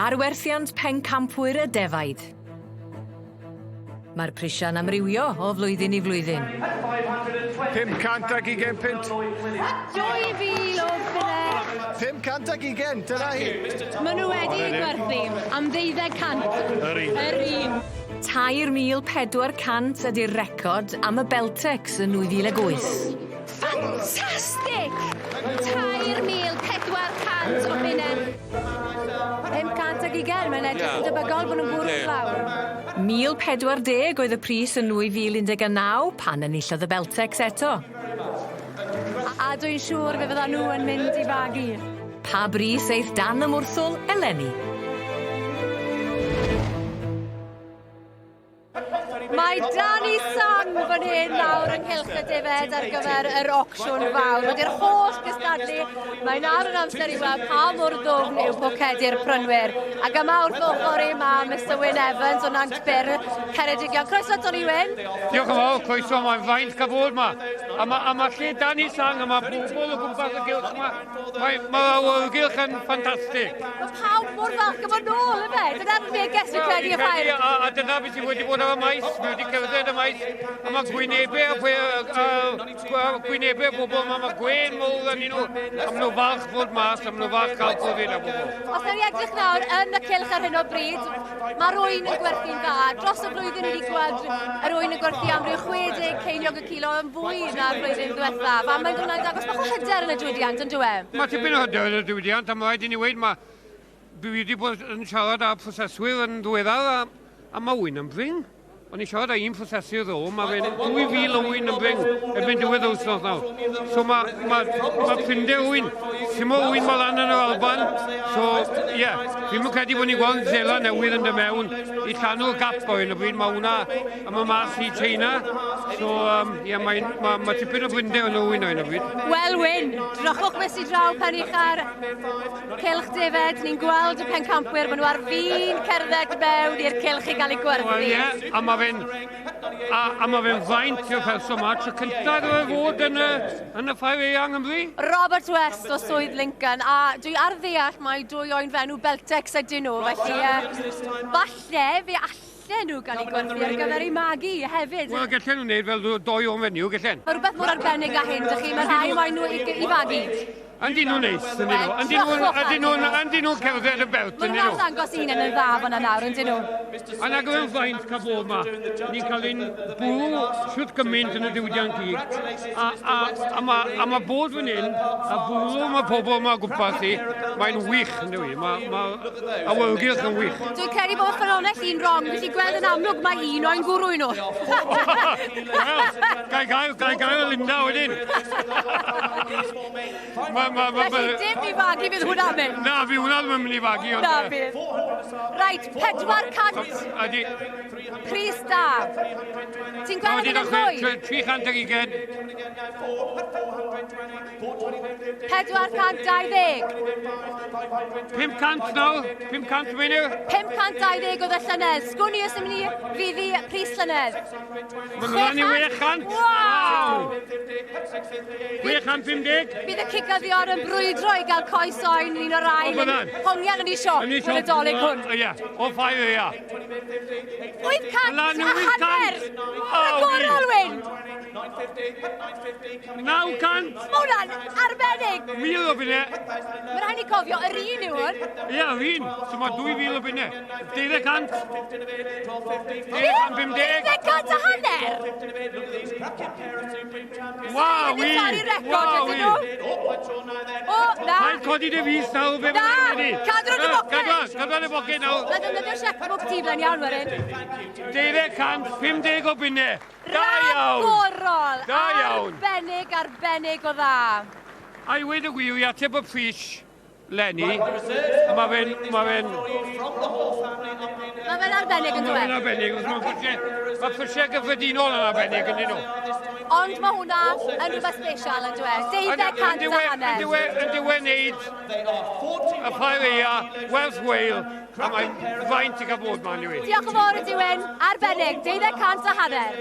Arwerthiant pencampwyr y defaid. Mae'r prisiau'n amrywio o flwyddyn i flwyddyn. 520 punt. 2,000 o bunne. 520, dyna hi. Maen nhw wedi gwerthu am 1200. Yr un. 3,400 ydy'r record am y Beltex yn 2008. Ffantastig! 3,400 o bunne. 520, mae'n edrych yn debygol bod nhw'n bwrw llawr. 1,040 oedd y pris yn 2019 pan enillodd y Beltex eto. A dwi'n siŵr fe fydda nhw yn mynd i fagu. Pa bris eith dan y mwrthwl eleni? Mae Dani Sang fan hyn nawr ynghylch y defed ar gyfer yr aucsiwn fawr. Wedi'r holl gystadlu, mae'n ar yn amser i weld pa mor ddwfn yw pocedi'r prynwyr. Ac yma wrth ochr i ma Mr Wyn Evans o Nant Byr, Ceredigion. Croeso Tony Wyn. Diolch yn fawr, croeso, mae'n faint gyfod ma. A mae lle Dani Sang, a mae bobl o gwmpas y gylch ma. Mae'r gylch yn ffantastig. Mae pawb mor falch gyfer nôl, efe? Dyna'r neges fi'n credu y ffair. A dyna beth sydd wedi bod ar y maes. Mae wedi cerdded y maes, a mae gwynebau bobl, mae gwen mwr yn nhw. Am nhw falch fod mas, am nhw falch cael cofyd a bobl. Os ydyn ni edrych nawr yn y cylch ar hyn o bryd, mae rwy'n yn gwerthu'n dda. Dros y blwyddyn wedi gweld yr rwy'n yn gwerthu am ryw 60 ceiniog y kilo yn fwy na'r blwyddyn diwethaf. A mae'n gwneud agos bach o hyder yn y diwydiant, yn dywe? Mae tipyn o hyder yn y diwydiant, a mae rhaid i ni weid, dwi wedi bod yn siarad â proseswyr yn ddiweddar, a mae wyn yn bring. O'n i siarad â un prosesur ddo, mae fe'n 2,000 o wyn yn bring erbyn diwedd wrthnos nawr. So mae ffrindiau wyn, sy'n o wyn mae lan yn yr Alban. So, ie, fi'n mwyn credu bod ni'n gweld Zela newydd yn dy mewn i llanw'r gap o hyn o bryd. Mae hwnna am y mas i China. So, ie, mae tipyn o ffrindiau yn o wyn o hyn o bryd. Wel, Wyn, drychwch mes i draw pan i'ch ar cylch defed. Ni'n gweld y pencampwyr, maen nhw ar fin cerdded mewn i'r cylch i gael ei gwerthu. Ie, a mae fe'n faint i'r person yma. Tro cyntaf o fod yn y ffair eang yn bri? Robert West o Swydd Lincoln, a dwi ar ddeall mae dwy oen fenw Beltex ydyn nhw, felly falle fe allan nhw gael ei gwerthu ar gyfer ei magu hefyd. Wel, gallen nhw'n neud fel doi o'n fenyw, gallen. Mae rhywbeth mor arbennig â hyn, dych chi, mae rhai moyn nhw i fagu. Andi nhw'n neis, andi nhw'n cerdded y belt, Mae nhw'n ddangos un yn y dda fan nawr, ydyn nhw. A nag yw'n faint cael bod yma. Ni'n cael un bwrw siwt gymaint yn y diwydiant gig. A mae bod fan hyn, a bwrw mae pobl yma gwmpas i, mae'n wych yn dwi. Mae awyrgylch yn wych. Dwi'n credu bod ffynonell un rong, felly gweld yn amlwg mae un o'n gwrw nhw. Wel, gai gael y Linda wedyn. Felly dim i fagu fydd hwnna mynd. Na, fi hwnna ddim yn mynd i fagu. Na bydd. Reit, 400. Ydy. Pris da. Ti'n gweld yn fwy? 320. 420. 500 nawr, 500 menyw. 520 oedd y llynedd. Sgwni os ymwneud i fydd i pris llynedd. Mae'n rhan i 600. Wow! 650. Bydd y cigyddion yn brwydro i gael coes oen yn un o'r rhain. Hongian yn ei siop yn y dolyg hwn. Ie, o ffair ia. 800 a hanner! Y gorol, Wyn! 900. Mae hwnna'n arbennig! 1,000 o bunne. Mae rhaid ni cofio, yr un yw hwn. Ie, yr un. So mae 2,000 o bunne. 200. 250. 200 a hanner! Waw, Ni'n cael ei record ydyn nhw. O, na! Mae'n codi dy fus nawr, be Na! mae'n wedi. Cadw'r y boced! Cadw'r y boced nawr. Mae'n defnyddio'r checkbook ti blaen iawn, Werin. 250 o bunne. Da iawn. Ragorol! Da iawn. Arbennig o dda. A i wedi gwir, i ateb y pris Lenny, mae fe'n... Mae fe'n arbennig yn Mae fe'n dweud. arbennig, mae ffrisiau gyffredinol yn arbennig yn dyn nhw. Ond mae hwnna yn rhywbeth special yn dweud. 200 a hanner. Yn diwedd wneud y ffair eia, Welsh Whale, a mae'n faint i gael bod ma'n i wedi. Diolch yn fawr y diwyn. Arbennig, 200 a hanner.